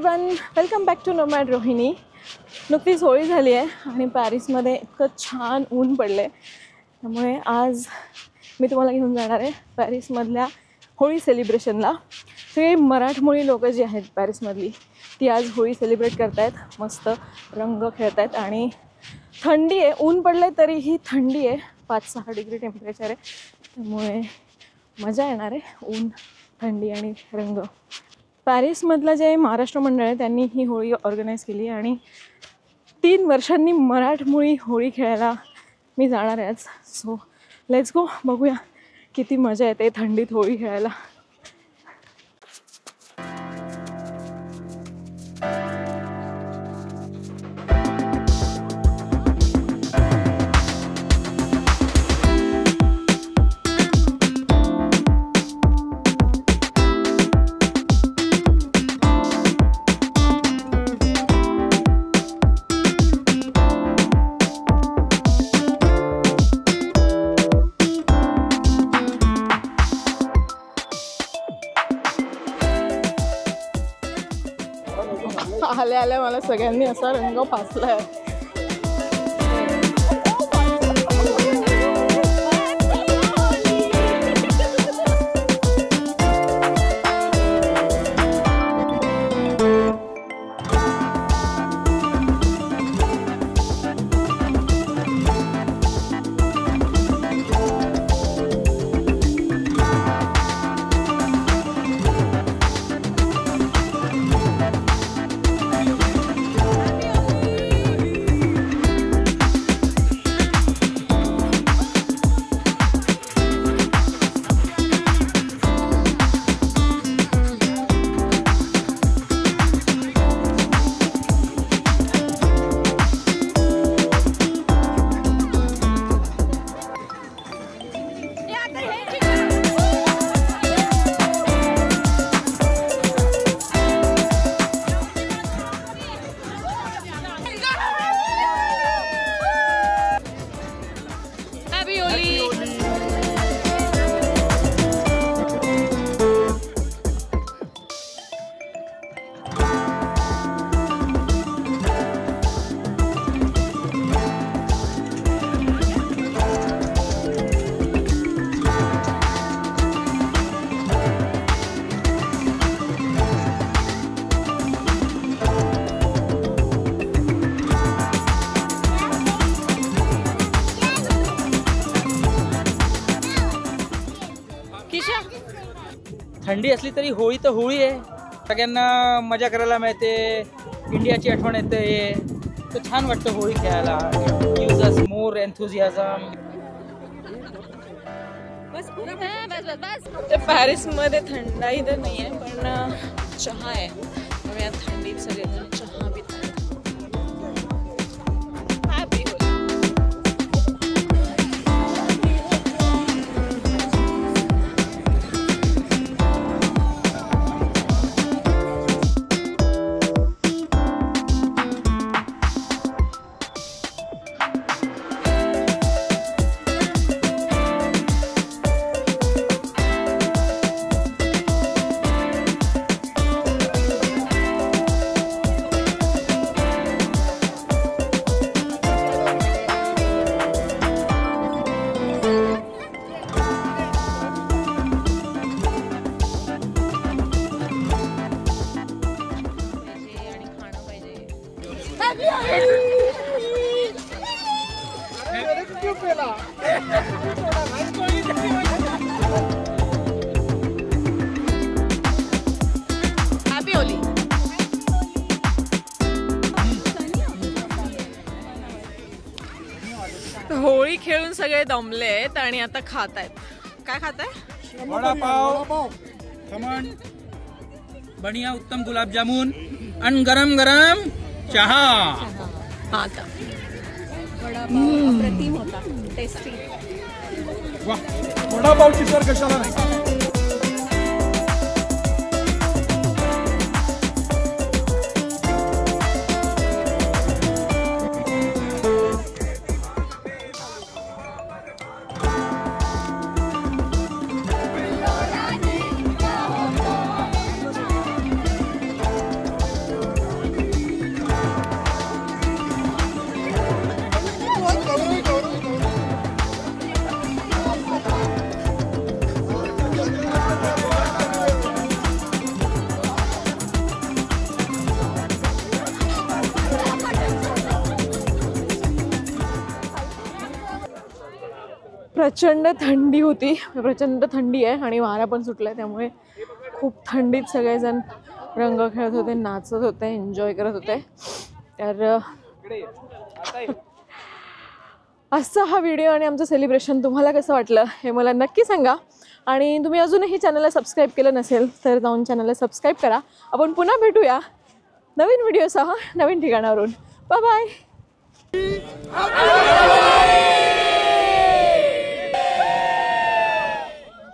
Everyone, welcome back to nomad Rohini. नुकतीच होळी झाली आहे आणि पॅरिसमध्ये इतकं छान ऊन पडलं आहे. त्यामुळे आज मी तुम्हाला घेऊन जाणार आहे पॅरिसमधल्या होळी सेलिब्रेशनला. सगळी मराठमोळी लोकं जी आहेत पॅरिसमधली ती आज होळी सेलिब्रेट करत आहेत. मस्त रंग खेळत आहेत आणि थंडी आहे. ऊन पडलं आहे तरीही थंडी आहे. 5-6 डिग्री टेम्परेचर आहे. त्यामुळे मजा येणार आहे. ऊन, थंडी आणि रंग. पॅरिसमधलं जे महाराष्ट्र मंडळ आहे त्यांनी ही होळी ऑर्गनाईज केली आणि 3 वर्षांनी मराठमोळी होळी खेळायला मी जाणार आहे आज. सो लेट्स गो, बघूया किती मजा येते थंडीत होळी खेळायला. आल्या आल्या मला सगळ्यांनी असा रंग पासलाय. थंडी असली तरी होळी तर होळी आहे. सगळ्यांना मजा करायला मिळते. इंडियाची आठवण येते. तर छान वाटतं होळी खेळायला. गिव्स अस मोर एन्थुझियाझम. ते पॅरिसमध्ये थंडाई तर नाही आहे पण चहा आहे. त्यामुळे या थंडीत सगळेजण चहा पितात. हॅपी होली. होळी खेळून सगळे दमले आहेत आणि आता खात आहेत. काय खाताय? वडापाव, खमण, बढ़िया उत्तम गुलाबजामुन आणि गरम गरम चहा. हा का अप्रतिम होता. टेस्टी. वाह, वडापावची सर कशाला नाही. प्रचंड थंडी होती, प्रचंड थंडी आहे आणि वारा पण सुटला आहे, त्यामुळे खूप थंडीत सगळेजण रंग खेळत होते, नाचत होते, एन्जॉय करत होते. तर आजचा हा व्हिडिओ आणि आमचं सेलिब्रेशन तुम्हाला कसं वाटलं हे मला नक्की सांगा. आणि तुम्ही अजूनही चॅनलला सबस्क्राईब केलं नसेल तर जाऊन चॅनलला सबस्क्राईब करा. आपण पुन्हा भेटूया नवीन व्हिडिओसह नवीन ठिकाणावरून. Bye bye.